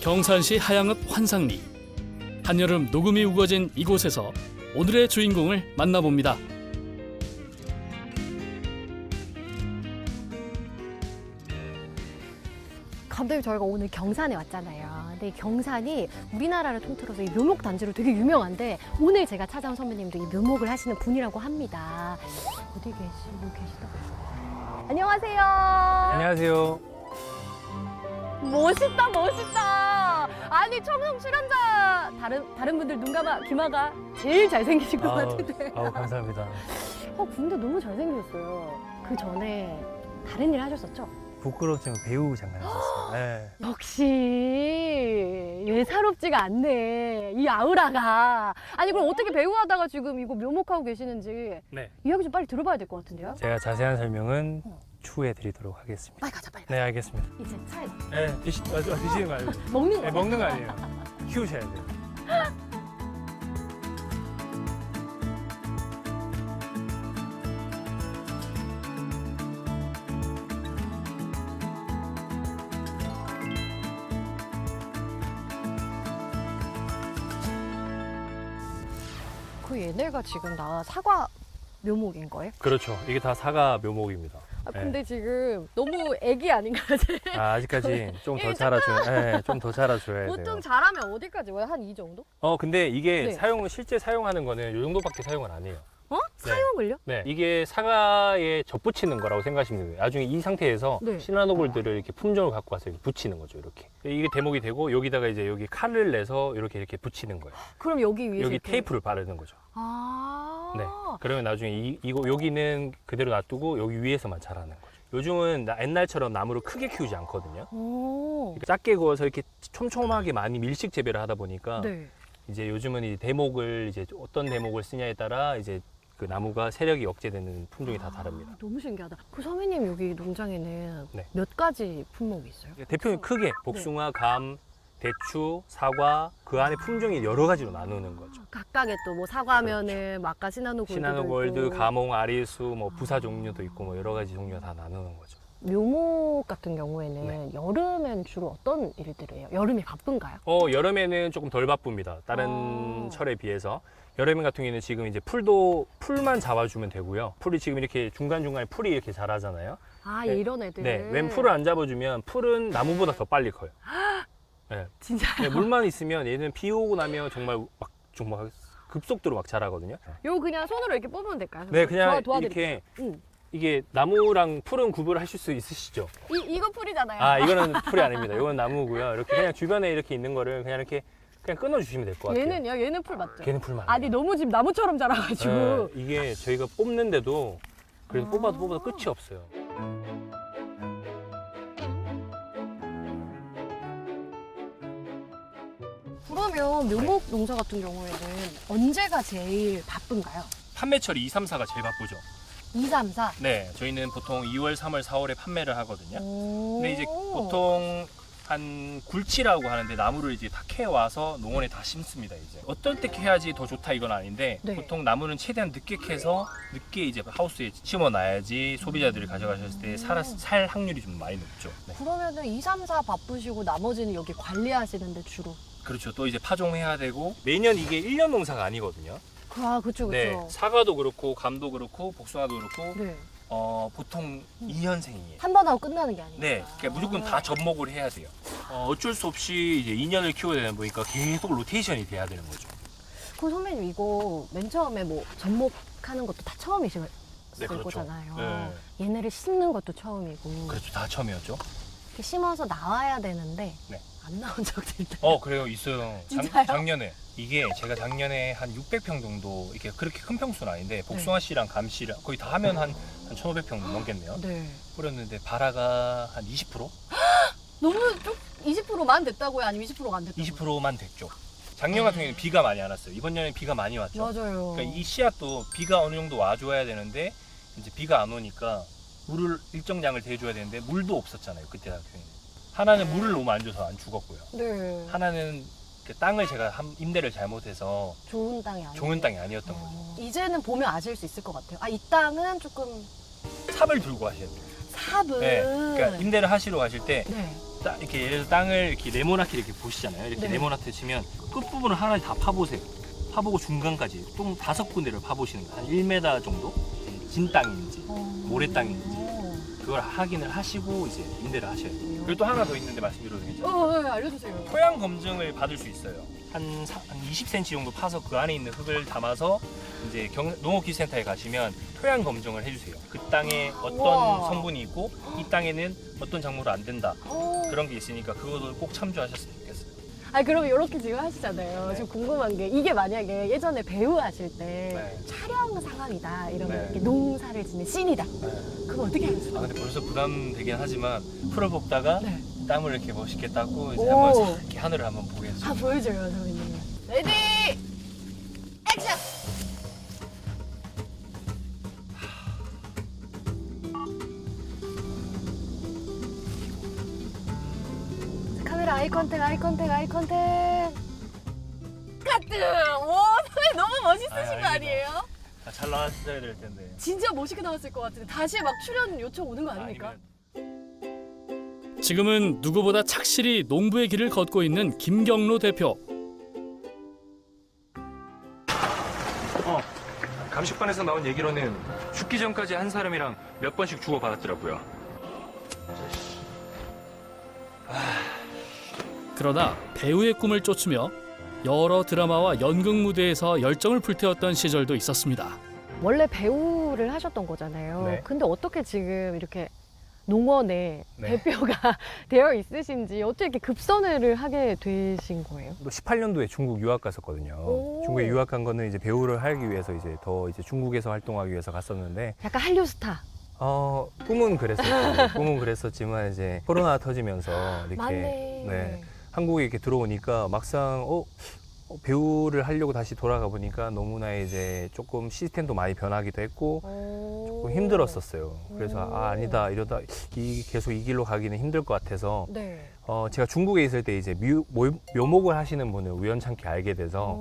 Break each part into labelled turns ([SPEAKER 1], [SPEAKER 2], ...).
[SPEAKER 1] 경산시 하양읍 환상리. 한여름 녹음이 우거진 이곳에서 오늘의 주인공을 만나봅니다.
[SPEAKER 2] 감독님, 저희가 오늘 경산에 왔잖아요. 근데 이 경산이 우리나라를 통틀어서 이 묘목 단지로 되게 유명한데 오늘 제가 찾아온 선배님도 이 묘목을 하시는 분이라고 합니다. 어디 계시다? 안녕하세요.
[SPEAKER 3] 안녕하세요.
[SPEAKER 2] 멋있다, 멋있다. 아니, 청룡 출연자 다른 분들 눈 감아 김아가 제일 잘생기신 것 같은데.
[SPEAKER 3] 아우 감사합니다.
[SPEAKER 2] 근데 너무 잘생기셨어요. 그 전에 다른 일 하셨었죠?
[SPEAKER 3] 부끄럽지만 배우 장난이었어요. 네.
[SPEAKER 2] 역시 예사롭지가 않네, 이 아우라가. 아니, 그럼 어떻게 배우하다가 지금 이거 묘목하고 계시는지
[SPEAKER 3] 네.
[SPEAKER 2] 이야기 좀 빨리 들어봐야 될 것 같은데요?
[SPEAKER 3] 제가 자세한 설명은 추후에 드리도록 하겠습니다.
[SPEAKER 2] 빨리 가자, 빨리 가자.
[SPEAKER 3] 네, 알겠습니다.
[SPEAKER 2] 이제 차에
[SPEAKER 3] 네, 드시는 거 아니에요?
[SPEAKER 2] 먹는 거.
[SPEAKER 3] 네, 먹는 거 아니에요. 키우셔야 돼요.
[SPEAKER 2] 그 얘네가 지금 나 사과 묘목인 거예요?
[SPEAKER 3] 그렇죠. 이게 다 사과 묘목입니다.
[SPEAKER 2] 근데 지금 너무 애기 아닌가요?
[SPEAKER 3] 아직까지 좀 더
[SPEAKER 2] 이게
[SPEAKER 3] 자라줘야, 네, 좀 더 자라줘야 돼요.
[SPEAKER 2] 보통 자라면 어디까지 와요? 한 이 정도?
[SPEAKER 3] 근데 이게
[SPEAKER 2] 네.
[SPEAKER 3] 실제 사용하는 거는 이 정도밖에 사용을 안 해요.
[SPEAKER 2] 사용을요?
[SPEAKER 3] 네, 이게 사과에 접붙이는 거라고 생각하시면 돼요. 나중에 이 상태에서
[SPEAKER 2] 네.
[SPEAKER 3] 시나노볼들을 이렇게 품종을 갖고 와서 이렇게 붙이는 거죠. 이렇게 이게 대목이 되고 여기다가 이제 여기 칼을 내서 이렇게 붙이는 거예요.
[SPEAKER 2] 그럼 여기 위에서
[SPEAKER 3] 여기
[SPEAKER 2] 이렇게...
[SPEAKER 3] 테이프를 바르는 거죠.
[SPEAKER 2] 아.
[SPEAKER 3] 네. 그러면 나중에 이거 여기는 그대로 놔두고 여기 위에서만 자라는 거죠. 요즘은 옛날처럼 나무를 크게 키우지 않거든요.
[SPEAKER 2] 오.
[SPEAKER 3] 작게 구워서 이렇게 촘촘하게 많이 밀식 재배를 하다 보니까
[SPEAKER 2] 네.
[SPEAKER 3] 이제 요즘은 이 대목을 이제 어떤 대목을 쓰냐에 따라 이제 그 나무가 세력이 억제되는 품종이 다 다릅니다.
[SPEAKER 2] 너무 신기하다. 그 선배님 여기 농장에는
[SPEAKER 3] 네.
[SPEAKER 2] 몇 가지 품목이 있어요?
[SPEAKER 3] 대표는 크게 복숭아, 감, 대추, 사과 그 안에 품종이 여러 가지로 나누는 거죠.
[SPEAKER 2] 각각의 또 뭐 사과면은 아까 시나노 골드도
[SPEAKER 3] 시나노골드,
[SPEAKER 2] 있고.
[SPEAKER 3] 가몽, 아리수, 뭐 부사 종류도 있고 뭐 여러 가지 종류가 다 나누는 거죠.
[SPEAKER 2] 묘목 같은 경우에는
[SPEAKER 3] 네.
[SPEAKER 2] 여름엔 주로 어떤 일들을 해요? 여름이 바쁜가요?
[SPEAKER 3] 여름에는 조금 덜 바쁩니다. 다른 철에 비해서. 여름 같은 경우에는 지금 이제 풀만 잡아주면 되고요. 풀이 지금 이렇게 중간중간에 풀이 이렇게 자라잖아요.
[SPEAKER 2] 아,
[SPEAKER 3] 네.
[SPEAKER 2] 이런 애들.
[SPEAKER 3] 네, 웬 풀을 안 잡아주면 풀은 나무보다 더 빨리 커요. 네.
[SPEAKER 2] 진짜요?
[SPEAKER 3] 네, 물만 있으면 얘는 비 오고 나면 정말 급속도로 막 자라거든요.
[SPEAKER 2] 요 그냥 손으로 이렇게 뽑으면 될까요?
[SPEAKER 3] 네, 그냥
[SPEAKER 2] 도와드릴게요.
[SPEAKER 3] 이렇게
[SPEAKER 2] 응.
[SPEAKER 3] 이게 나무랑 풀은 구분하실 수 있으시죠?
[SPEAKER 2] 이거 풀이잖아요.
[SPEAKER 3] 아, 이거는 풀이 아닙니다. 이건 나무고요. 이렇게 그냥 주변에 이렇게 있는 거를 그냥 이렇게 끊어주시면 될 것 같아요.
[SPEAKER 2] 얘는요? 얘는 풀 맞죠?
[SPEAKER 3] 걔는 풀만.
[SPEAKER 2] 아니, 너무 지금 나무처럼 자라가지고.
[SPEAKER 3] 네, 이게 저희가 뽑는데도 그래도
[SPEAKER 2] 아.
[SPEAKER 3] 뽑아도 끝이 없어요.
[SPEAKER 2] 그러면 묘목 농사 같은 경우에는 언제가 제일 바쁜가요?
[SPEAKER 3] 판매철이 2, 3, 4가 제일 바쁘죠.
[SPEAKER 2] 2, 3, 4.
[SPEAKER 3] 네, 저희는 보통 2월, 3월, 4월에 판매를 하거든요. 근데 이제
[SPEAKER 2] 오.
[SPEAKER 3] 보통 한 굴치라고 하는데 나무를 이제 다 캐와서 농원에 다 심습니다. 이제 어떨 때 캐야지 더 좋다 이건 아닌데
[SPEAKER 2] 네.
[SPEAKER 3] 보통 나무는 최대한 늦게 캐서 늦게 이제 하우스에 심어놔야지 소비자들이 가져가셨을 때 살 확률이 좀 많이 높죠. 네.
[SPEAKER 2] 그러면은 2, 3, 4 바쁘시고 나머지는 여기 관리하시는데 주로.
[SPEAKER 3] 그렇죠. 또 이제 파종해야 되고 매년 이게 1년 농사가 아니거든요.
[SPEAKER 2] 아, 그쵸, 그쵸.
[SPEAKER 3] 네, 사과도 그렇고 감도 그렇고 복숭아도 그렇고
[SPEAKER 2] 네.
[SPEAKER 3] 보통 2년생이에요.
[SPEAKER 2] 한 번 하고 끝나는 게 아니에요.
[SPEAKER 3] 네, 그러니까 무조건 다 접목을 해야 돼요. 어쩔 수 없이 이제 2년을 키워야 되는 보니까 계속 로테이션이 돼야 되는 거죠.
[SPEAKER 2] 그 선배님 이거 맨 처음에 뭐 접목하는 것도 다 처음이실
[SPEAKER 3] 네, 그렇죠.
[SPEAKER 2] 거잖아요.
[SPEAKER 3] 네.
[SPEAKER 2] 얘네를 심는 것도 처음이고.
[SPEAKER 3] 그렇죠, 다 처음이었죠.
[SPEAKER 2] 이렇게 심어서 나와야 되는데
[SPEAKER 3] 네.
[SPEAKER 2] 안 나온 적도 있다.
[SPEAKER 3] 그래요, 있어요.
[SPEAKER 2] 진짜요?
[SPEAKER 3] 작년에 이게 제가 작년에 한 600평 정도 이렇게 그렇게 큰 평수는 아닌데 복숭아 씨랑 감 씨랑 거의 다 하면 한 1,500평 넘겠네요.
[SPEAKER 2] 네.
[SPEAKER 3] 뿌렸는데 발화가 한 20%?
[SPEAKER 2] 너무 좀 20%만 됐다고요? 아니면 20%가 안 됐다고요?
[SPEAKER 3] 20%만 됐죠. 작년 같은 경우에는 비가 많이 안 왔어요. 이번 년에 비가 많이 왔죠.
[SPEAKER 2] 맞아요.
[SPEAKER 3] 그러니까 이 씨앗도 비가 어느 정도 와줘야 되는데 이제 비가 안 오니까 물을 일정량을 대줘야 되는데 물도 없었잖아요. 그때 같은 경우에는. 하나는 물을 너무 안 줘서 안 죽었고요.
[SPEAKER 2] 네.
[SPEAKER 3] 하나는 그 땅을 제가 임대를 잘못해서
[SPEAKER 2] 좋은 땅이 아니에요.
[SPEAKER 3] 좋은 땅이 아니었던 거죠.
[SPEAKER 2] 이제는 보면 아실 수 있을 것 같아요. 아, 이 땅은 조금
[SPEAKER 3] 삽을 들고 하셔야 돼요.
[SPEAKER 2] 삽을.
[SPEAKER 3] 네, 그러니까 임대를 하시러 가실 때
[SPEAKER 2] 네.
[SPEAKER 3] 이렇게 예를 들어 땅을 이렇게 네모나게 이렇게 보시잖아요. 이렇게
[SPEAKER 2] 네.
[SPEAKER 3] 네모나게 치면 끝부분을 하나 다 파보세요. 파보고 중간까지 총 5군데를 파보시는 거예요. 한 1m 정도 진 땅인지 모래 땅인지 그걸 확인을 하시고 이제 임대를 하셔야 돼요. 그리고 또 하나 더 있는데 말씀드려도 괜찮아요?
[SPEAKER 2] 네, 알려주세요.
[SPEAKER 3] 토양 검증을 받을 수 있어요. 한 20cm 정도 파서 그 안에 있는 흙을 담아서 이제 농업기술센터에 가시면 토양 검증을 해주세요. 그 땅에 어떤
[SPEAKER 2] 우와.
[SPEAKER 3] 성분이 있고 이 땅에는 어떤 작물은 안 된다.
[SPEAKER 2] 오.
[SPEAKER 3] 그런 게 있으니까 그것도 꼭 참조하셨으면 좋겠어요.
[SPEAKER 2] 아니 그럼 이렇게 지금 하시잖아요.
[SPEAKER 3] 네.
[SPEAKER 2] 지금 궁금한 게 이게 만약에 예전에 배우 하실 때
[SPEAKER 3] 네.
[SPEAKER 2] 촬영 상황이다 이러면
[SPEAKER 3] 네.
[SPEAKER 2] 이렇게 농사를 짓는 씬이다. 그럼 어떻게 하셨어요?
[SPEAKER 3] 아 근데 벌써 부담되긴 하지만 풀어먹다가
[SPEAKER 2] 네.
[SPEAKER 3] 땀을 이렇게 멋있게 닦고 이제
[SPEAKER 2] 오.
[SPEAKER 3] 한번 싹 이렇게 하늘을 한번 보겠습니다.
[SPEAKER 2] 아 보여줘요 선배님. 레디 액션. 카메라 아이 컨택 아이 컨택 아이 컨택. 까뜨. 와 선배님 너무 멋있으신
[SPEAKER 3] 아유,
[SPEAKER 2] 거
[SPEAKER 3] 아닙니다.
[SPEAKER 2] 아니에요?
[SPEAKER 3] 아, 잘 나왔어야 될 텐데.
[SPEAKER 2] 진짜 멋있게 나왔을 것 같은데 다시 막 출연 요청 오는 거 아닙니까?
[SPEAKER 3] 아니면
[SPEAKER 1] 지금은 누구보다 착실히 농부의 길을 걷고 있는 김경로 대표.
[SPEAKER 3] 감식반에서 나온 얘기로는 죽기 전까지 한 사람이랑 몇 번씩 주고받았더라고요.
[SPEAKER 1] 그러나 배우의 꿈을 쫓으며 여러 드라마와 연극 무대에서 열정을 불태웠던 시절도 있었습니다.
[SPEAKER 2] 원래 배우를 하셨던 거잖아요.
[SPEAKER 3] 네.
[SPEAKER 2] 근데 어떻게 지금 이렇게 농원에
[SPEAKER 3] 네.
[SPEAKER 2] 대표가 되어 있으신지 어떻게 이렇게 급선회를 하게 되신 거예요?
[SPEAKER 4] 18년도에 중국 유학 갔었거든요.
[SPEAKER 2] 오.
[SPEAKER 4] 중국에 유학한 거는 이제 배우를 하기 위해서 이제 더 이제 중국에서 활동하기 위해서 갔었는데
[SPEAKER 2] 약간 한류 스타.
[SPEAKER 4] 꿈은 그랬었죠. 꿈은 그랬었지만 이제 코로나 터지면서 이렇게
[SPEAKER 2] 맞네.
[SPEAKER 4] 네, 한국에 이렇게 들어오니까 막상 배우를 하려고 다시 돌아가 보니까 너무나 이제 조금 시스템도 많이 변하기도 했고 조금 힘들었었어요. 그래서 아니다 이러다 계속 이 길로 가기는 힘들 것 같아서
[SPEAKER 2] 네.
[SPEAKER 4] 제가 중국에 있을 때 이제 묘목을 하시는 분을 우연찮게 알게 돼서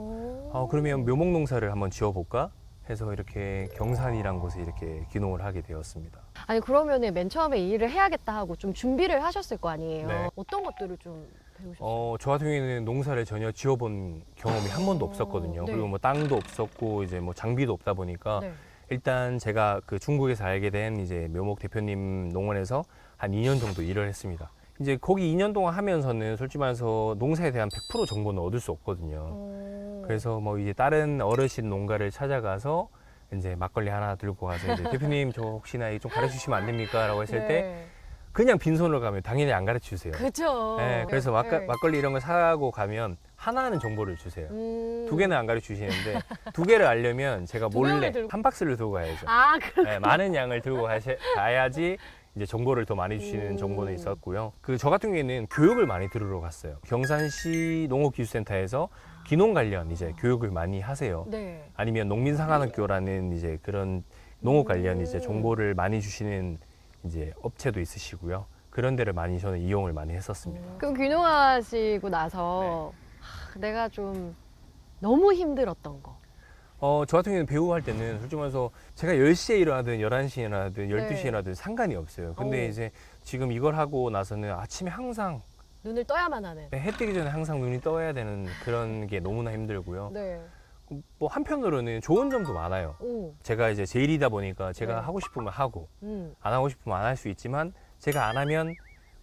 [SPEAKER 4] 그러면 묘목 농사를 한번 지어볼까 해서 이렇게 경산이란 곳에 이렇게 귀농을 하게 되었습니다.
[SPEAKER 2] 아니 그러면은 맨 처음에 이 일을 해야겠다 하고 좀 준비를 하셨을 거 아니에요?
[SPEAKER 4] 네.
[SPEAKER 2] 어떤 것들을 좀 배우셨어요?
[SPEAKER 4] 저 같은 경우에는 농사를 전혀 지어본 경험이 한 번도 없었거든요.
[SPEAKER 2] 네.
[SPEAKER 4] 그리고 뭐 땅도 없었고 이제 뭐 장비도 없다 보니까
[SPEAKER 2] 네.
[SPEAKER 4] 일단 제가 그 중국에서 알게 된 이제 묘목 대표님 농원에서 한 2년 정도 일을 했습니다. 이제 거기 2년 동안 하면서는 솔직히 말해서 농사에 대한 100% 정보는 얻을 수 없거든요. 그래서 뭐 이제 다른 어르신 농가를 찾아가서 이제 막걸리 하나 들고 가서 이제 대표님 저 혹시나 이거 좀 가르쳐 주시면 안 됩니까? 라고 했을 때 그냥 빈손으로 가면 당연히 안 가르쳐 주세요.
[SPEAKER 2] 그죠.
[SPEAKER 4] 네, 그래서
[SPEAKER 2] 네.
[SPEAKER 4] 막걸리 이런 거 사고 가면 하나는 정보를 주세요. 2개는 안 가르쳐 주시는데 2개를 알려면 제가
[SPEAKER 2] 두 병을
[SPEAKER 4] 몰래
[SPEAKER 2] 들고-
[SPEAKER 4] 한 박스를 들고 가야죠.
[SPEAKER 2] 아,
[SPEAKER 4] 네, 많은 양을 들고 가야지 이제 정보를 더 많이 주시는 정보는 있었고요. 저 같은 경우에는 교육을 많이 들으러 갔어요. 경산시 농업기술센터에서 귀농 관련 이제 교육을 많이 하세요.
[SPEAKER 2] 네.
[SPEAKER 4] 아니면 농민상한학교라는 이제 그런 농업 관련 이제 정보를 많이 주시는 이제 업체도 있으시고요. 그런 데를 많이 저는 이용을 많이 했었습니다.
[SPEAKER 2] 그럼 귀농하시고 나서 내가 좀 너무 힘들었던 거.
[SPEAKER 4] 저 같은 경우는 배우 할 때는 솔직히 말해서 제가 10시에 일어나든 11시에 일어나든 12시에 일어나든 상관이 없어요. 근데
[SPEAKER 2] 오.
[SPEAKER 4] 이제 지금 이걸 하고 나서는 아침에 항상
[SPEAKER 2] 눈을 떠야만 하는.
[SPEAKER 4] 해 뜨기 전에 항상 눈이 떠야 되는 그런 게 너무나 힘들고요.
[SPEAKER 2] 네.
[SPEAKER 4] 뭐 한편으로는 좋은 점도 많아요.
[SPEAKER 2] 오.
[SPEAKER 4] 제가 이제 제 일이다 보니까 제가
[SPEAKER 2] 네.
[SPEAKER 4] 하고 싶으면 하고
[SPEAKER 2] 음.
[SPEAKER 4] 안 하고 싶으면 안 할 수 있지만 제가 안 하면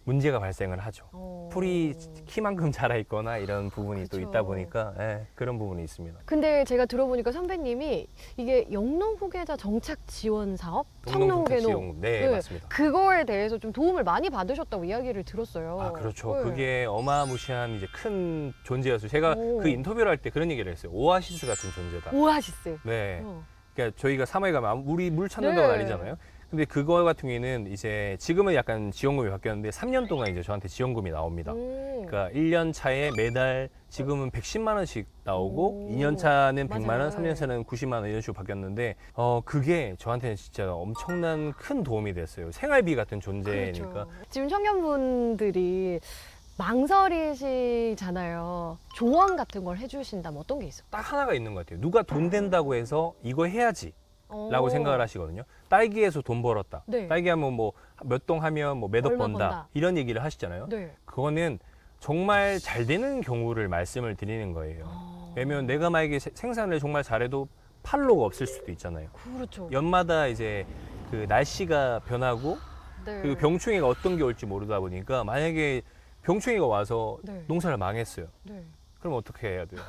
[SPEAKER 4] 문제가 발생을 하죠. 풀이 키만큼 자라 있거나 이런 부분이 또
[SPEAKER 2] 그쵸.
[SPEAKER 4] 있다 보니까 그런 부분이 있습니다.
[SPEAKER 2] 근데 제가 들어보니까 선배님이 이게 영농 후계자 정착 지원 사업, 청농후계농
[SPEAKER 4] 네,
[SPEAKER 2] 네.
[SPEAKER 4] 맞습니다.
[SPEAKER 2] 그거에 대해서 좀 도움을 많이 받으셨다고 이야기를 들었어요.
[SPEAKER 4] 아, 그렇죠.
[SPEAKER 2] 네.
[SPEAKER 4] 그게 어마무시한 이제 큰 존재였어요. 제가
[SPEAKER 2] 오.
[SPEAKER 4] 그 인터뷰를 할 때 그런 얘기를 했어요. 오아시스 같은 존재다.
[SPEAKER 2] 오아시스.
[SPEAKER 4] 네.
[SPEAKER 2] 어.
[SPEAKER 4] 그러니까 저희가 사막에 가면 우리 물 찾는다고
[SPEAKER 2] 네.
[SPEAKER 4] 난리잖아요. 근데 그거 같은 경우에는 이제 지금은 약간 지원금이 바뀌었는데 3년 동안 이제 저한테 지원금이 나옵니다. 그러니까 1년 차에 매달 지금은 110만 원씩 나오고
[SPEAKER 2] 오. 2년
[SPEAKER 4] 2년 차는 100만 원,
[SPEAKER 2] 맞아요.
[SPEAKER 4] 3년 차는 90만 원 이런 식으로 바뀌었는데 그게 저한테는 진짜 엄청난 큰 도움이 됐어요. 생활비 같은 존재니까.
[SPEAKER 2] 그렇죠. 지금 청년분들이 망설이시잖아요. 조언 같은 걸 해주신다면 어떤 게 있어요?
[SPEAKER 4] 딱 하나가 있는 것 같아요. 누가 돈 된다고 해서 이거 해야지
[SPEAKER 2] 오.
[SPEAKER 4] 생각을 하시거든요. 딸기에서 돈 벌었다.
[SPEAKER 2] 네.
[SPEAKER 4] 딸기 하면 뭐 몇 동 하면 뭐 몇 억
[SPEAKER 2] 얼마
[SPEAKER 4] 번다.
[SPEAKER 2] 번다.
[SPEAKER 4] 이런 얘기를 하시잖아요.
[SPEAKER 2] 네.
[SPEAKER 4] 그거는 정말 잘 되는 경우를 말씀을 드리는 거예요. 왜냐면 내가 만약에 생산을 정말 잘해도 팔로가 없을 수도 있잖아요.
[SPEAKER 2] 그렇죠.
[SPEAKER 4] 연마다 이제 그 날씨가 변하고
[SPEAKER 2] 네.
[SPEAKER 4] 그리고 병충해가 어떤 게 올지 모르다 보니까 만약에 병충해가 와서
[SPEAKER 2] 네.
[SPEAKER 4] 농사를 망했어요.
[SPEAKER 2] 네.
[SPEAKER 4] 그럼 어떻게 해야 돼요?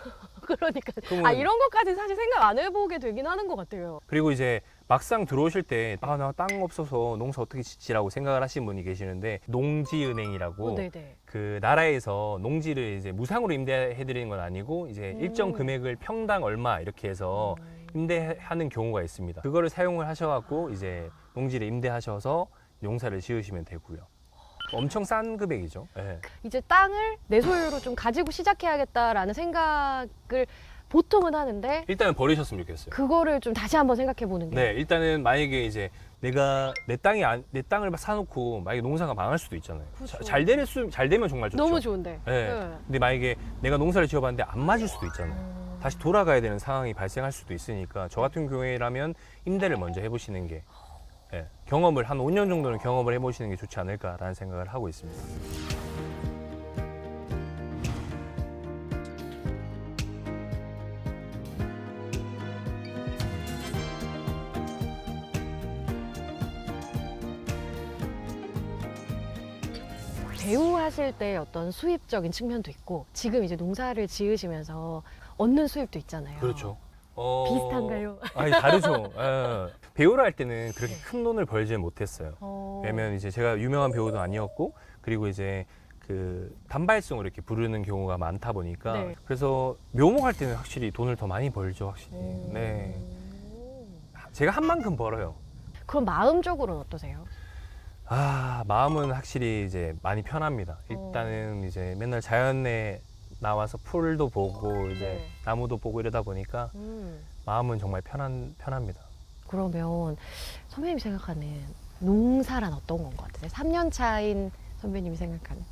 [SPEAKER 2] 그러니까
[SPEAKER 4] 그러면-
[SPEAKER 2] 이런 것까지 사실 생각 안 해보게 되긴 하는 것 같아요.
[SPEAKER 4] 그리고 이제 막상 들어오실 때 나 땅 없어서 농사 어떻게 짓지라고 생각을 하시는 분이 계시는데 농지은행이라고
[SPEAKER 2] 네네.
[SPEAKER 4] 그 나라에서 농지를 이제 무상으로 임대해 드리는 건 아니고 이제 일정 금액을 평당 얼마 이렇게 해서 임대하는 경우가 있습니다. 그거를 사용을 하셔갖고 이제 농지를 임대하셔서 농사를 지으시면 되고요. 엄청 싼 금액이죠. 네.
[SPEAKER 2] 이제 땅을 내 소유로 좀 가지고 시작해야겠다라는 생각을 보통은 하는데
[SPEAKER 4] 일단은 버리셨으면 좋겠어요.
[SPEAKER 2] 그거를 좀 다시 한번 생각해 보는 게.
[SPEAKER 4] 네, 일단은 만약에 이제 내가 내 땅을 사놓고 만약에 농사가 망할 수도 있잖아요.
[SPEAKER 2] 그렇죠.
[SPEAKER 4] 잘 되면 정말 좋죠.
[SPEAKER 2] 너무 좋은데.
[SPEAKER 4] 네. 근데 만약에 내가 농사를 지어봤는데 안 맞을 수도 있잖아요. 다시 돌아가야 되는 상황이 발생할 수도 있으니까 저 같은 경우에라면 임대를 먼저 해보시는 게 경험을 한 5년 정도는 경험을 해보시는 게 좋지 않을까라는 생각을 하고 있습니다.
[SPEAKER 2] 배우 하실 때 어떤 수입적인 측면도 있고 지금 이제 농사를 지으시면서 얻는 수입도 있잖아요.
[SPEAKER 4] 그렇죠.
[SPEAKER 2] 비슷한가요?
[SPEAKER 4] 아니 다르죠. 배우를 할 때는 그렇게 큰 돈을 벌지 못했어요.
[SPEAKER 2] 어.
[SPEAKER 4] 왜냐면 이제 제가 유명한 배우도 아니었고 그리고 이제 그 단발성으로 이렇게 부르는 경우가 많다 보니까
[SPEAKER 2] 네.
[SPEAKER 4] 그래서 묘목할 때는 확실히 돈을 더 많이 벌죠, 확실히. 네. 제가 한 만큼 벌어요.
[SPEAKER 2] 그럼 마음적으로는 어떠세요?
[SPEAKER 4] 마음은 확실히 이제 많이 편합니다. 일단은 이제 맨날 자연에 나와서 풀도 보고 이제
[SPEAKER 2] 네.
[SPEAKER 4] 나무도 보고 이러다 보니까 마음은 정말 편합니다.
[SPEAKER 2] 그러면 선배님이 생각하는 농사란 어떤 건 것 같으세요? 3년 차인 선배님이 생각하는.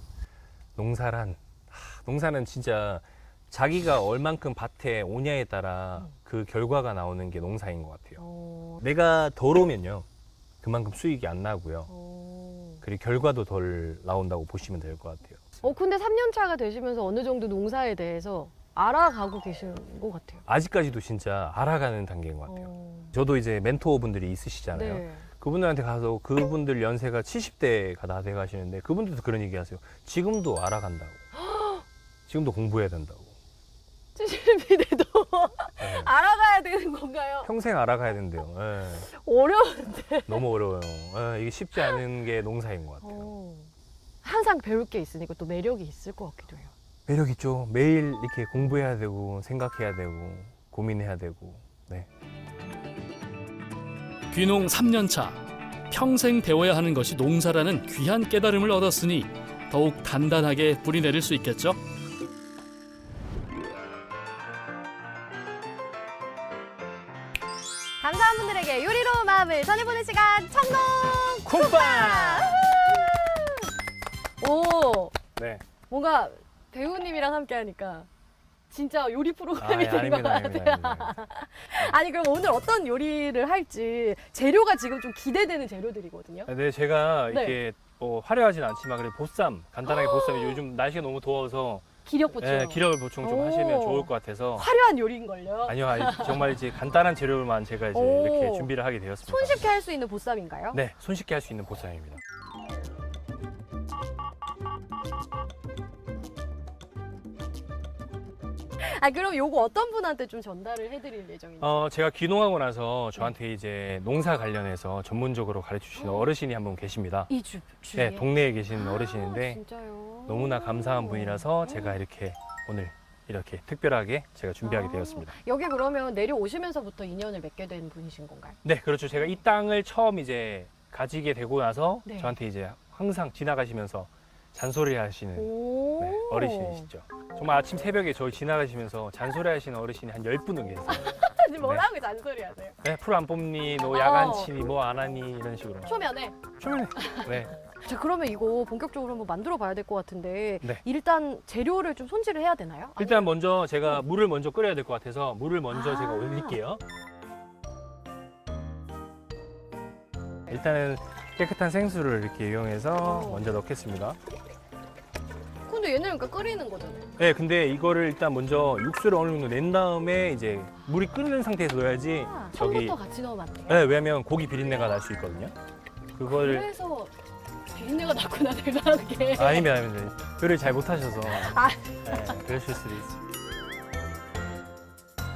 [SPEAKER 4] 농사는 진짜 자기가 얼만큼 밭에 오냐에 따라 그 결과가 나오는 게 농사인 것 같아요. 내가 덜 오면요 그만큼 수익이 안 나고요. 그리고 결과도 덜 나온다고 보시면 될 것 같아요.
[SPEAKER 2] 근데 3년 차가 되시면서 어느 정도 농사에 대해서 알아가고 계신 것 같아요.
[SPEAKER 4] 아직까지도 진짜 알아가는 단계인 것 같아요. 저도 이제 멘토분들이 있으시잖아요.
[SPEAKER 2] 네.
[SPEAKER 4] 그분들한테 가서 그분들 연세가 70대가 다 돼가시는데 그분들도 그런 얘기 하세요. 지금도 알아간다고. 지금도 공부해야 된다고.
[SPEAKER 2] 70대도
[SPEAKER 4] 네.
[SPEAKER 2] 알아가야 되는 건가요?
[SPEAKER 4] 평생 알아가야 된대요. 네.
[SPEAKER 2] 어려운데.
[SPEAKER 4] 너무 어려워요. 이게 쉽지 않은 게 농사인 것 같아요.
[SPEAKER 2] 항상 배울 게 있으니까 또 매력이 있을 것 같기도 해요.
[SPEAKER 4] 매력 있죠. 매일 이렇게 공부해야 되고 생각해야 되고 고민해야 되고. 네.
[SPEAKER 1] 귀농 3년차 평생 배워야 하는 것이 농사라는 귀한 깨달음을 얻었으니 더욱 단단하게 뿌리 내릴 수 있겠죠.
[SPEAKER 2] 감사한 분들에게 요리로 마음을 전해보는 시간 청농
[SPEAKER 4] 콩밥!
[SPEAKER 2] 오,
[SPEAKER 4] 네.
[SPEAKER 2] 뭔가 배우님이랑 함께 하니까 진짜 요리 프로그램이 된 것 같아요. 아니 그럼 오늘 어떤 요리를 할지 재료가 지금 좀 기대되는 재료들이거든요.
[SPEAKER 4] 네, 제가
[SPEAKER 2] 네.
[SPEAKER 4] 이렇게 뭐 화려하진 않지만 그래 보쌈 간단하게 보쌈 요즘 날씨가 너무 더워서
[SPEAKER 2] 기력 보충.
[SPEAKER 4] 기력을 보충 좀
[SPEAKER 2] 오.
[SPEAKER 4] 하시면 좋을 것 같아서
[SPEAKER 2] 화려한 요리인걸요.
[SPEAKER 4] 아니요 정말 이제 간단한 재료만 제가 이제
[SPEAKER 2] 오.
[SPEAKER 4] 이렇게 준비를 하게 되었습니다.
[SPEAKER 2] 손쉽게 할 수 있는 보쌈인가요?
[SPEAKER 4] 네, 손쉽게 할 수 있는 보쌈입니다.
[SPEAKER 2] 아 그럼 요거 어떤 분한테 좀 전달을 해드릴 예정인가요?
[SPEAKER 4] 제가 귀농하고 나서 저한테 이제 농사 관련해서 전문적으로 가르쳐 주시는 어르신이 한 분 계십니다.
[SPEAKER 2] 이 주위에?
[SPEAKER 4] 네, 동네에 계신 어르신인데
[SPEAKER 2] 진짜요?
[SPEAKER 4] 너무나 감사한 분이라서 제가 이렇게 오늘 이렇게 특별하게 제가 준비하게 되었습니다.
[SPEAKER 2] 여기 그러면 내려오시면서부터 인연을 맺게 된 분이신 건가요?
[SPEAKER 4] 네, 그렇죠. 제가 이 땅을 처음 이제 가지게 되고 나서
[SPEAKER 2] 네.
[SPEAKER 4] 저한테 이제 항상 지나가시면서 잔소리 하시는
[SPEAKER 2] 오.
[SPEAKER 4] 네, 어르신이시죠. 정말 아침 새벽에 저희 지나가시면서 잔소리 하시는 어르신이 한 10분은 계세요.
[SPEAKER 2] 아니 뭐라고 잔소리 하세요?
[SPEAKER 4] 네, 풀 안 뽑니, 너 야간 치니, 뭐 안 하니 이런 식으로.
[SPEAKER 2] 초면에.
[SPEAKER 4] 초면에. 네.
[SPEAKER 2] 자 그러면 이거 본격적으로 한번 만들어 봐야 될 것 같은데
[SPEAKER 4] 네.
[SPEAKER 2] 일단 재료를 좀 손질을 해야 되나요?
[SPEAKER 4] 일단 먼저 제가 물을 먼저 끓여야 될 것 같아서 물을 먼저 제가 올릴게요. 일단은 깨끗한 생수를 이렇게 이용해서
[SPEAKER 2] 어.
[SPEAKER 4] 먼저 넣겠습니다.
[SPEAKER 2] 근데 얘는 그러니까 끓이는 거잖아요.
[SPEAKER 4] 네, 근데 이거를 일단 먼저 육수를 어느 정도 낸 다음에 이제 물이 끓는 상태에서 넣어야지
[SPEAKER 2] 처음부터 같이 넣으면 안 돼요?
[SPEAKER 4] 네, 왜냐면 고기 비린내가 날 수 있거든요. 그거를
[SPEAKER 2] 그래서 비린내가 났구나 내가 그게.
[SPEAKER 4] 아니면 요리를 잘 못하셔서
[SPEAKER 2] 아.
[SPEAKER 4] 네, 그러실 수도 있어요.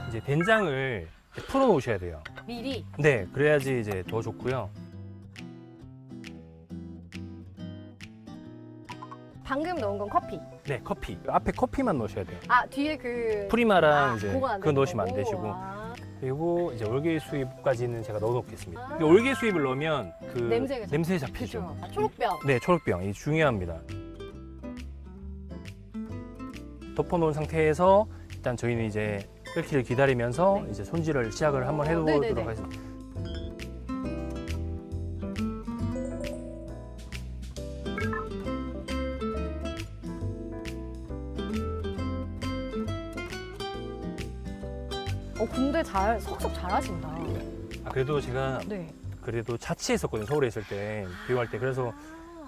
[SPEAKER 4] 이제 된장을 풀어 놓으셔야 돼요.
[SPEAKER 2] 미리.
[SPEAKER 4] 네, 그래야지 이제 더 좋고요.
[SPEAKER 2] 방금 넣은 건 커피.
[SPEAKER 4] 네, 커피. 앞에 커피만 넣으셔야 돼요.
[SPEAKER 2] 아 뒤에 그
[SPEAKER 4] 프리마랑 이제
[SPEAKER 2] 그거 안
[SPEAKER 4] 그거 넣으시면 안
[SPEAKER 2] 되고.
[SPEAKER 4] 되시고.
[SPEAKER 2] 아,
[SPEAKER 4] 그리고 이제 올게 수잎까지는 제가 넣어 놓겠습니다.
[SPEAKER 2] 아.
[SPEAKER 4] 올게 수잎을 넣으면 그
[SPEAKER 2] 냄새가
[SPEAKER 4] 냄새 잡히죠.
[SPEAKER 2] 그죠. 아, 초록병.
[SPEAKER 4] 네, 초록병. 이 중요합니다. 덮어 놓은 상태에서 일단 저희는 이제 끓기를 기다리면서
[SPEAKER 2] 네.
[SPEAKER 4] 이제 손질을 시작을 한번 해
[SPEAKER 2] 네네네.
[SPEAKER 4] 보도록 하겠습니다.
[SPEAKER 2] 근데 잘 석석 잘하신다.
[SPEAKER 4] 아, 그래도 제가
[SPEAKER 2] 네.
[SPEAKER 4] 그래도 자취했었거든요. 서울에 있을 때, 비유할 때. 그래서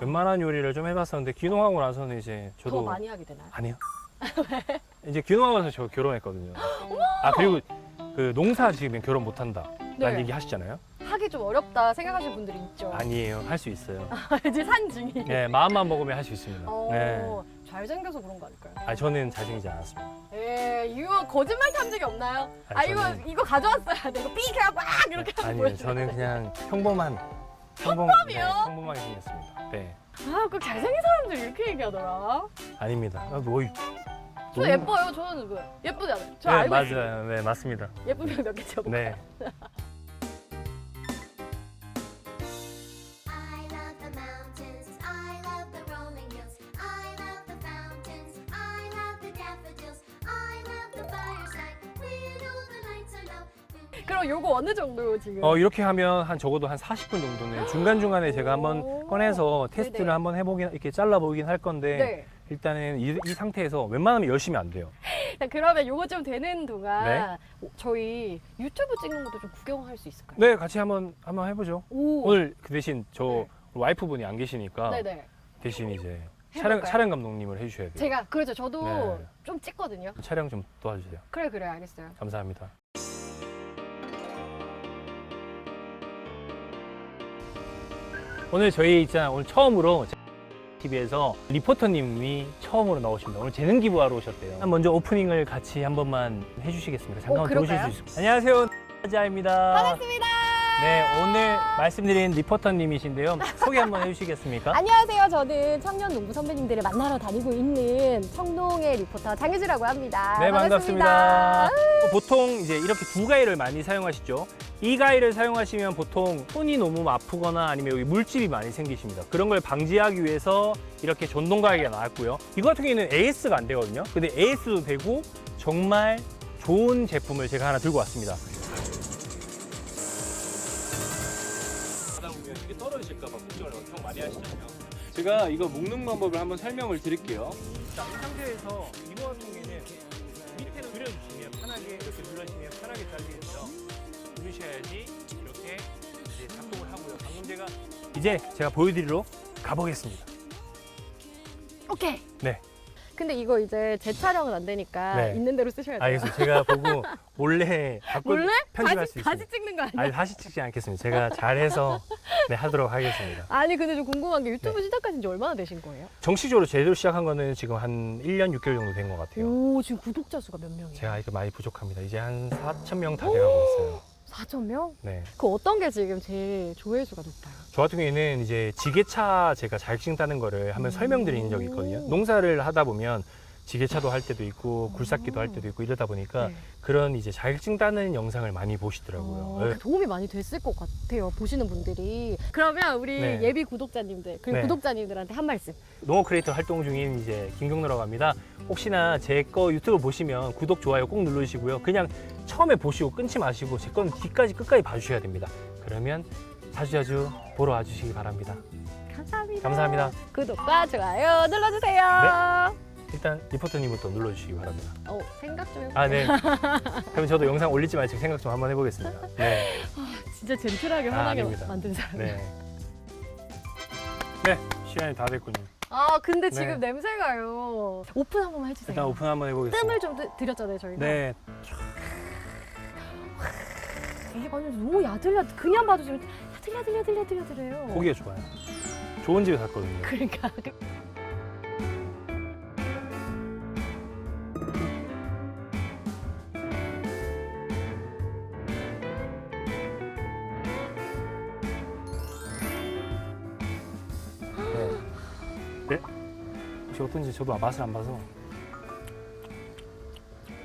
[SPEAKER 4] 웬만한 요리를 좀 해봤었는데 귀농하고 나서는 이제 저도
[SPEAKER 2] 더 많이 하게 되나요?
[SPEAKER 4] 아니요. 이제 귀농하고 나서 저 결혼했거든요. 아, 그리고 그 농사 지으면 결혼 못 한다 라는
[SPEAKER 2] 네.
[SPEAKER 4] 얘기 하시잖아요.
[SPEAKER 2] 하기 좀 어렵다 생각하시는 분들이 있죠.
[SPEAKER 4] 아니에요. 할 수 있어요.
[SPEAKER 2] 이제 산 중이.
[SPEAKER 4] 네, 마음만 먹으면 할 수 있습니다. 네.
[SPEAKER 2] 잘생겨서 그런 거 아닐까요?
[SPEAKER 4] 아, 저는 잘생기지 않았습니다.
[SPEAKER 2] 이거 거짓말 한 적이 없나요?
[SPEAKER 4] 아니,
[SPEAKER 2] 이거
[SPEAKER 4] 저는-
[SPEAKER 2] 이거 가져왔어야 돼. 이거 삑 해갖고 막 이렇게 하고
[SPEAKER 4] 아니요,
[SPEAKER 2] 보여줘요.
[SPEAKER 4] 저는 그냥 평범한
[SPEAKER 2] 평범이요?
[SPEAKER 4] 네, 평범하게 생겼습니다. 네,
[SPEAKER 2] 꼭 잘생긴 사람들 이렇게 얘기하더라.
[SPEAKER 4] 아닙니다. 아, 뭐,
[SPEAKER 2] 저
[SPEAKER 4] 너무-
[SPEAKER 2] 예뻐요. 저는 뭐 예쁘잖아요. 저
[SPEAKER 4] 네,
[SPEAKER 2] 알고 있어요.
[SPEAKER 4] 맞아요. 네, 맞습니다.
[SPEAKER 2] 예쁜 편 몇 개 쳐볼까요?
[SPEAKER 4] 네.
[SPEAKER 5] I love the mountains, I love the rolling hills, I love the fountains, I love the daffodils, I love the fireside, where all the lights are low.
[SPEAKER 2] 그럼 요거 어느 정도 지금?
[SPEAKER 4] 이렇게 하면 한 적어도 한 40분 정도는 중간중간에 제가 한번 꺼내서 테스트를
[SPEAKER 2] 네네.
[SPEAKER 4] 한번 해보긴, 이렇게 잘라보긴 할 건데,
[SPEAKER 2] 네.
[SPEAKER 4] 일단은 이 상태에서 웬만하면 열심히 안 돼요.
[SPEAKER 2] 자, 그러면 요거 좀 되는 동안
[SPEAKER 4] 네.
[SPEAKER 2] 저희 유튜브 찍는 것도 좀 구경할 수 있을까요?
[SPEAKER 4] 네, 같이 한번 해보죠.
[SPEAKER 2] 오.
[SPEAKER 4] 오늘 그 대신 저
[SPEAKER 2] 네.
[SPEAKER 4] 와이프분이 안 계시니까
[SPEAKER 2] 네네.
[SPEAKER 4] 대신 이제
[SPEAKER 2] 해볼까요?
[SPEAKER 4] 촬영 감독님을 해주셔야 돼요.
[SPEAKER 2] 제가 그렇죠. 저도
[SPEAKER 4] 네.
[SPEAKER 2] 좀 찍거든요.
[SPEAKER 4] 촬영 좀 도와주세요.
[SPEAKER 2] 그래 알겠어요.
[SPEAKER 4] 감사합니다. 오늘 저희 있잖아 오늘 처음으로 TV에서 리포터님이 처음으로 나오십니다. 오늘 재능 기부하러 오셨대요. 먼저 오프닝을 같이 한 번만 해주시겠습니까? 잠깐만 들어오실
[SPEAKER 2] 그럴까요?
[SPEAKER 4] 수 있을까요? 안녕하세요, 나자입니다.
[SPEAKER 2] 반갑습니다.
[SPEAKER 4] 네, 오늘 말씀드린 리포터님이신데요. 소개 한번 해주시겠습니까?
[SPEAKER 2] 안녕하세요. 저는 청년 농부 선배님들을 만나러 다니고 있는 청동의 리포터 장혜주라고 합니다.
[SPEAKER 4] 네, 반갑습니다. 보통 이제 이렇게 두 가위를 많이 사용하시죠. 이 가위를 사용하시면 보통 손이 너무 아프거나 아니면 여기 물집이 많이 생기십니다. 그런 걸 방지하기 위해서 이렇게 전동 가위가 나왔고요. 이거 같은 경우에는 AS가 안 되거든요. 근데 AS도 되고 정말 좋은 제품을 제가 하나 들고 왔습니다. 하다 보면 이게 떨어질까 봐 걱정을 엄청 많이 하시잖아요. 제가 이거 묶는 방법을 한번 설명을 드릴게요. 자, 이 상태에서 이거 같은 경우에는 밑에는 눌러주시면 편하게 이렇게 눌러주시면 편하게 잘리겠죠. 누르셔야지 이렇게 이제 작동을 하고요. 방금 제가 보여드리러 가보겠습니다.
[SPEAKER 2] 오케이.
[SPEAKER 4] 네,
[SPEAKER 2] 근데 이거 이제 재촬영은 안 되니까
[SPEAKER 4] 네.
[SPEAKER 2] 있는 대로 쓰셔야 돼요.
[SPEAKER 4] 알겠습니다. 제가 보고 몰래 바꿔
[SPEAKER 2] 몰래?
[SPEAKER 4] 편집할 수
[SPEAKER 2] 다시
[SPEAKER 4] 있습니다.
[SPEAKER 2] 찍는 거 아니야?
[SPEAKER 4] 아니, 다시 찍지 않겠습니다. 제가 잘해서 네, 하도록 하겠습니다.
[SPEAKER 2] 아니 근데 좀 궁금한 게 유튜브
[SPEAKER 4] 네.
[SPEAKER 2] 시작하신 지 얼마나 되신 거예요?
[SPEAKER 4] 정식적으로 제대로 시작한 거는 지금 한 1년 6개월 정도 된 것 같아요.
[SPEAKER 2] 오 지금 구독자 수가 몇 명이에요?
[SPEAKER 4] 제가 이거 많이 부족합니다. 이제 한 4,000명 다 돼가고 있어요.
[SPEAKER 2] 4,000명?
[SPEAKER 4] 네.
[SPEAKER 2] 그 어떤 게 지금 제일 조회수가 높아요?
[SPEAKER 4] 저 같은 경우에는 이제 지게차 제가 자격증 따는 거를 한번 설명드린 적이 있거든요. 농사를 하다 보면 지게차도 할 때도 있고 굴삭기도 할 때도 있고 이러다 보니까
[SPEAKER 2] 네.
[SPEAKER 4] 그런 이제 자격증 따는 영상을 많이 보시더라고요. 네.
[SPEAKER 2] 도움이 많이 됐을 것 같아요. 보시는 분들이. 그러면 우리
[SPEAKER 4] 네.
[SPEAKER 2] 예비 구독자님들 그리고
[SPEAKER 4] 네.
[SPEAKER 2] 구독자님들한테 한 말씀.
[SPEAKER 4] 농업 크리에이터 활동 중인 이제 김경로라고 합니다. 혹시나 제 거 유튜브 보시면 구독, 좋아요 꼭 누르시고요. 그냥 처음에 보시고 끊지 마시고 제 거는 뒤까지 끝까지 봐주셔야 됩니다. 그러면 자주자주 보러 와주시기 바랍니다.
[SPEAKER 2] 감사합니다.
[SPEAKER 4] 감사합니다.
[SPEAKER 2] 구독과 좋아요 눌러주세요.
[SPEAKER 4] 일단 리포터님부터 눌러주시기 바랍니다.
[SPEAKER 2] 생각 좀 해볼게요.
[SPEAKER 4] 아, 네. 그럼 저도 영상 올릴지 말지 생각 좀 한번 해보겠습니다. 네.
[SPEAKER 2] 진짜 젠틀하게 환하게
[SPEAKER 4] 아닙니다.
[SPEAKER 2] 만든 사람.
[SPEAKER 4] 네. 네, 시간이 다 됐군요.
[SPEAKER 2] 아 근데
[SPEAKER 4] 네.
[SPEAKER 2] 지금 냄새가요. 오픈 한 번만 해주세요.
[SPEAKER 4] 일단 오픈 한번 해보겠습니다.
[SPEAKER 2] 뜸을 좀 드렸잖아요 저희가.
[SPEAKER 4] 네,
[SPEAKER 2] 이게 완전 너무 야들야들. 그냥 봐도 지금 야들야들야들야들해요.
[SPEAKER 4] 고기가 좋아요. 좋은 집에 샀거든요.
[SPEAKER 2] 그러니까.
[SPEAKER 4] 네. 혹시 어떤지 저도 맛을 안 봐서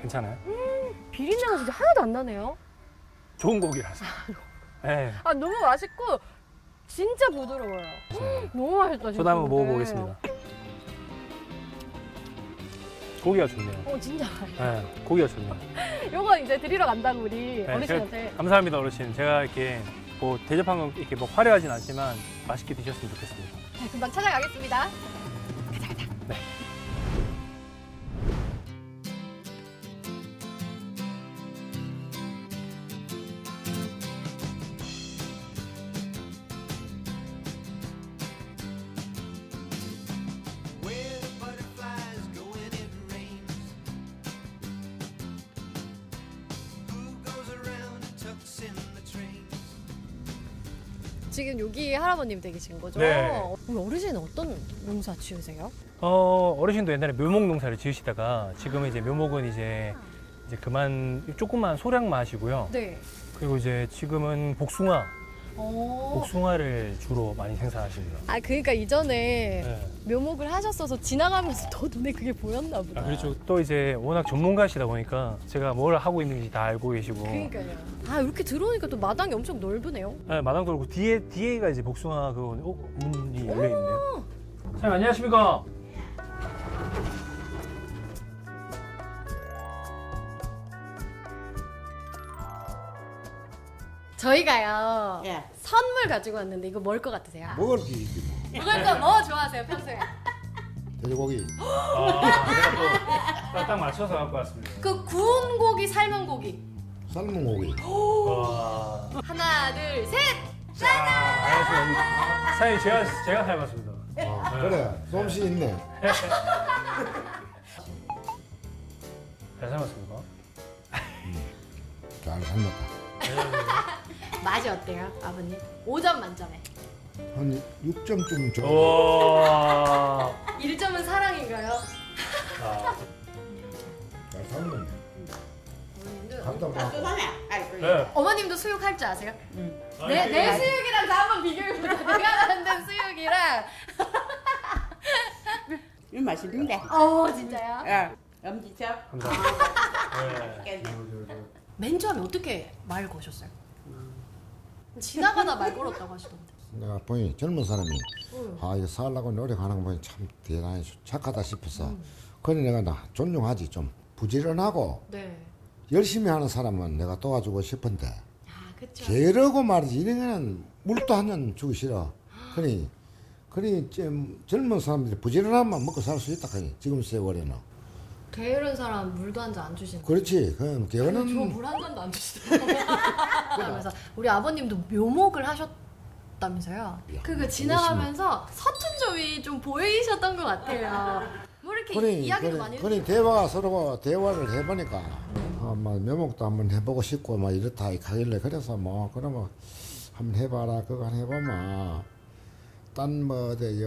[SPEAKER 4] 괜찮아요?
[SPEAKER 2] 비린내가 진짜 하나도 안 나네요.
[SPEAKER 4] 좋은 고기라서. 네.
[SPEAKER 2] 아 너무 맛있고 진짜 부드러워요. 너무 맛있다.
[SPEAKER 4] 저도 한번 먹어보겠습니다. 고기가 좋네요.
[SPEAKER 2] 진짜.
[SPEAKER 4] 네, 고기가 좋네요.
[SPEAKER 2] 요거 이제 드리러 간다고 우리
[SPEAKER 4] 네,
[SPEAKER 2] 어르신한테.
[SPEAKER 4] 감사합니다, 어르신. 제가 이렇게 뭐 대접한 건 이렇게 뭐 화려하진 않지만 맛있게 드셨으면 좋겠습니다.
[SPEAKER 2] 네, 금방 찾아가겠습니다.
[SPEAKER 4] 네.
[SPEAKER 6] Where the butterflies go when it rains. Who goes around and tucks in the trains?
[SPEAKER 2] 지금 여기 할아버님 되시는 거죠?
[SPEAKER 4] 네.
[SPEAKER 2] 우리 어르신은 어떤 농사 지으세요?
[SPEAKER 4] 어르신도 옛날에 묘목 농사를 지으시다가 지금은 이제 묘목은 이제 그만 조금만 소량만 하시고요.
[SPEAKER 2] 네.
[SPEAKER 4] 그리고 이제 지금은 복숭아를 주로 많이 생산하십니다.
[SPEAKER 2] 아 그러니까 이전에
[SPEAKER 4] 네.
[SPEAKER 2] 묘목을 하셨어서 지나가면서 더 눈에 그게 보였나 보다.
[SPEAKER 4] 아, 그렇죠. 또 이제 워낙 전문가시다 보니까 제가 뭘 하고 있는지 다 알고 계시고.
[SPEAKER 2] 그러니까요. 아 이렇게 들어오니까 또 마당이 엄청 넓으네요.
[SPEAKER 4] 네, 마당 돌고 뒤에가 이제 복숭아 그 문이 열려 있네요. 사장님 안녕하십니까?
[SPEAKER 2] 저희가요
[SPEAKER 7] 예.
[SPEAKER 2] 선물 가지고 왔는데 이거 뭘 것 같으세요?
[SPEAKER 8] 먹을지
[SPEAKER 2] 먹을 거 뭐 좋아하세요 평소에?
[SPEAKER 8] 돼지고기
[SPEAKER 4] 제가 딱 맞춰서 갖고 왔습니다.
[SPEAKER 2] 그 구운 고기 삶은 고기
[SPEAKER 8] 삶은 고기
[SPEAKER 4] 와.
[SPEAKER 2] 하나 둘 셋.
[SPEAKER 4] 알겠습니다. 사장님 제가 삶았습니다.
[SPEAKER 8] 그래 솜씨 있네.
[SPEAKER 4] 잘 삶았습니까?
[SPEAKER 8] 잘 삶았다.
[SPEAKER 2] 맛이 어때요 아버님? 5점 만점에
[SPEAKER 8] 한 6점쯤 줘.
[SPEAKER 4] 와.
[SPEAKER 2] 1점은 사랑인가요?
[SPEAKER 8] 잘 삶았네.
[SPEAKER 2] 어머님도,
[SPEAKER 8] 간다 봐.
[SPEAKER 7] 따뜻하네. 아이고.
[SPEAKER 4] 네.
[SPEAKER 2] 어머님도 수육 할 줄 아세요? 내 수육이랑 다 한번 비교해보자. 내가 만든 수육이랑
[SPEAKER 7] 이거 맛있는데.
[SPEAKER 2] 진짜요?
[SPEAKER 7] 예. 엄지척.
[SPEAKER 4] 감사합니다. 네.
[SPEAKER 2] 맨 처음에 어떻게 말 거셨어요? 지나가다 말 걸었다고 하시던데.
[SPEAKER 8] 내가 보니 젊은 사람이 이거 살라고 노력하는 거 보니 참 대단히 착하다 싶어서 그래 내가 나 존중하지. 좀 부지런하고
[SPEAKER 2] 네.
[SPEAKER 8] 열심히 하는 사람은 내가 도와주고 싶은데
[SPEAKER 2] 아 그쵸.
[SPEAKER 8] 게으르고 말이지 이런 거는 물도 한 잔 주기 싫어. 그러니 좀 젊은 사람들이 부지런하면 먹고 살 수 있다 하니 지금 세월에는.
[SPEAKER 2] 게으른 사람 물도 한 잔 안 주시는.
[SPEAKER 8] 그렇지. 그럼 게으르는
[SPEAKER 2] 저물 한 잔도 안 주시더라고요. 그래서 우리 아버님도 묘목을 하셨다면서요? 그거 지나가면서 서툰 점이 좀 보이셨던 것 같아요. 뭐 이렇게 이야기도 많이 해주세요.
[SPEAKER 8] 그러니 대화가 서로 대화를 해보니까 뭐 묘목도 한번 해보고 싶고 막 이렇다 하길래 그래서 뭐 그러면 한번 해봐라 그거 한 해보면 딴 뭐 어디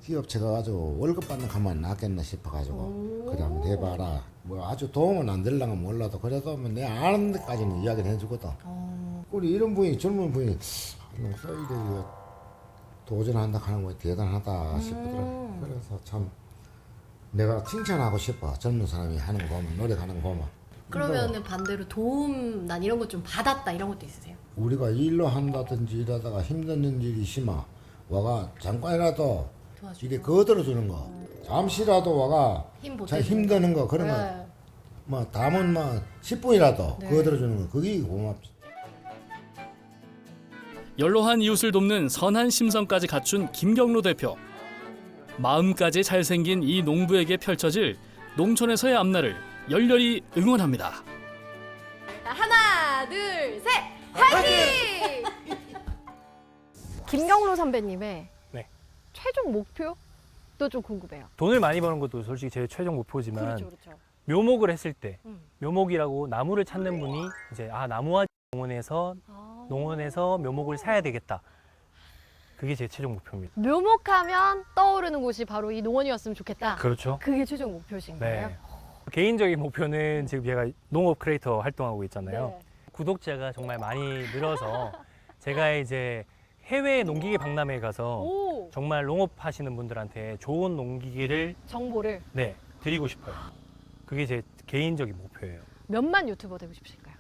[SPEAKER 8] 기업체 가가지고 월급 받는 가만 낫겠나 싶어가지고 그래 한번 해봐라. 뭐 아주 도움은 안 되려면 몰라도 그래도 뭐 내 아는 데까지는 이야기를 해주거든. 우리 이런 분이 젊은 분이 너무 도전한다 하는 거 대단하다 싶더라. 그래서 참 내가 칭찬하고 싶어. 젊은 사람이 하는 거 보면 노력하는 거 보면.
[SPEAKER 2] 그러면은 반대로 도움 난 이런 거 좀 받았다 이런 것도 있으세요?
[SPEAKER 8] 우리가 일로 한다든지 이러다가 힘든 일이 있으면 와가 잠깐이라도
[SPEAKER 2] 도와주고.
[SPEAKER 8] 이게 거들어주는 거. 잠시라도 와가
[SPEAKER 2] 힘
[SPEAKER 8] 자
[SPEAKER 2] 보태주는
[SPEAKER 8] 힘드는 거 그런 거.
[SPEAKER 2] 네.
[SPEAKER 8] 뭐 담은 뭐 10분이라도
[SPEAKER 2] 네.
[SPEAKER 8] 거들어주는 거 그게 고맙지.
[SPEAKER 1] 연로한 이웃을 돕는 선한 심성까지 갖춘 김경로 대표. 마음까지 잘생긴 이 농부에게 펼쳐질 농촌에서의 앞날을 열렬히 응원합니다.
[SPEAKER 2] 하나 둘 셋. 화이팅! 김경로 선배님의
[SPEAKER 4] 네.
[SPEAKER 2] 최종 목표도 좀 궁금해요.
[SPEAKER 4] 돈을 많이 버는 것도 솔직히 제 최종 목표지만
[SPEAKER 2] 그렇죠, 그렇죠.
[SPEAKER 4] 묘목을 했을 때
[SPEAKER 2] 음.
[SPEAKER 4] 묘목이라고 나무를 찾는 분이 이제 나무와 농원에서 묘목을 사야 되겠다. 그게 제 최종 목표입니다.
[SPEAKER 2] 묘목하면 떠오르는 곳이 바로 이 농원이었으면 좋겠다.
[SPEAKER 4] 그렇죠.
[SPEAKER 2] 그게 최종 목표신가요?
[SPEAKER 4] 네. 개인적인 목표는 지금 제가 농업 크리에이터 활동하고 있잖아요.
[SPEAKER 2] 네.
[SPEAKER 4] 구독자가 정말 많이 늘어서 제가 이제 해외 농기계 박람회에 가서
[SPEAKER 2] 오,
[SPEAKER 4] 정말 농업하시는 분들한테 좋은 농기계를
[SPEAKER 2] 정보를
[SPEAKER 4] 드리고 싶어요. 그게 제 개인적인 목표예요.
[SPEAKER 2] 몇만 유튜버 되고 싶으신가요?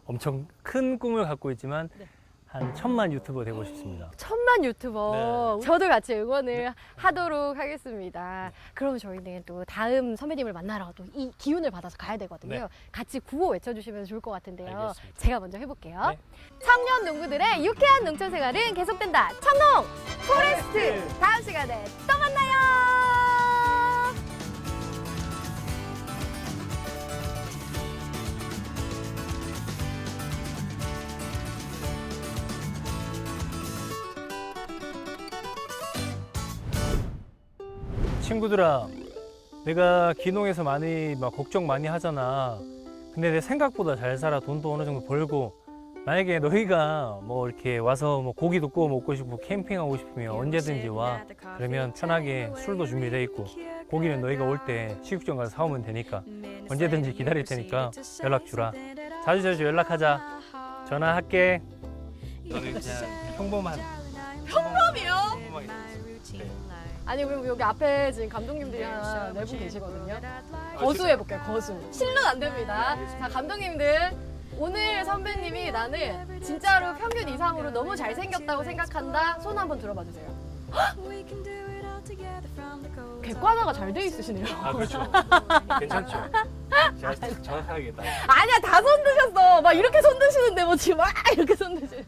[SPEAKER 4] 엄청 큰 꿈을 갖고 있지만
[SPEAKER 2] 네.
[SPEAKER 4] 한 1000만 유튜버 되고 싶습니다.
[SPEAKER 2] 1000만 유튜버.
[SPEAKER 4] 네.
[SPEAKER 2] 저도 같이 응원을 하도록 하겠습니다. 그럼 저희는 또 다음 선배님을 만나러 또 이 기운을 받아서 가야 되거든요.
[SPEAKER 4] 네.
[SPEAKER 2] 같이 구호 외쳐주시면 좋을 것 같은데요.
[SPEAKER 4] 알겠습니다.
[SPEAKER 2] 제가 먼저 해볼게요.
[SPEAKER 4] 네.
[SPEAKER 2] 청년 농부들의 유쾌한 농촌 생활은 계속된다. 청농 포레스트. 다음 시간에 또 만나요.
[SPEAKER 4] 친구들아, 내가 기농에서 많이 걱정 많이 하잖아. 근데 내 생각보다 잘 살아. 돈도 어느 정도 벌고. 만약에 너희가 이렇게 와서 고기도 구워 먹고 싶고 캠핑하고 싶으면 언제든지 와. 그러면 편하게 술도 준비되어 있고 고기는 너희가 올 때 식육점 가서 사오면 되니까 언제든지 기다릴 테니까 연락 주라. 자주 연락하자. 전화할게. 너는 그냥 평범한.
[SPEAKER 2] 평범이요?
[SPEAKER 4] 평범하게 네.
[SPEAKER 2] 아니 그럼 여기 앞에 지금 감독님들이 하나 네 분 계시거든요. 거수해볼게요. 거수. 실례는 안 됩니다. 자 감독님들 오늘 선배님이 나는 진짜로 평균 이상으로 너무 잘생겼다고 생각한다. 손 한번 들어봐 주세요. 객관화가 잘 돼 있으시네요.
[SPEAKER 4] 아, 그렇죠. 괜찮죠? 제가 정확하게 딱.
[SPEAKER 2] 아니야 다 손 드셨어. 막 이렇게 손 드시는데 뭐 지금 막 이렇게 손 드시는.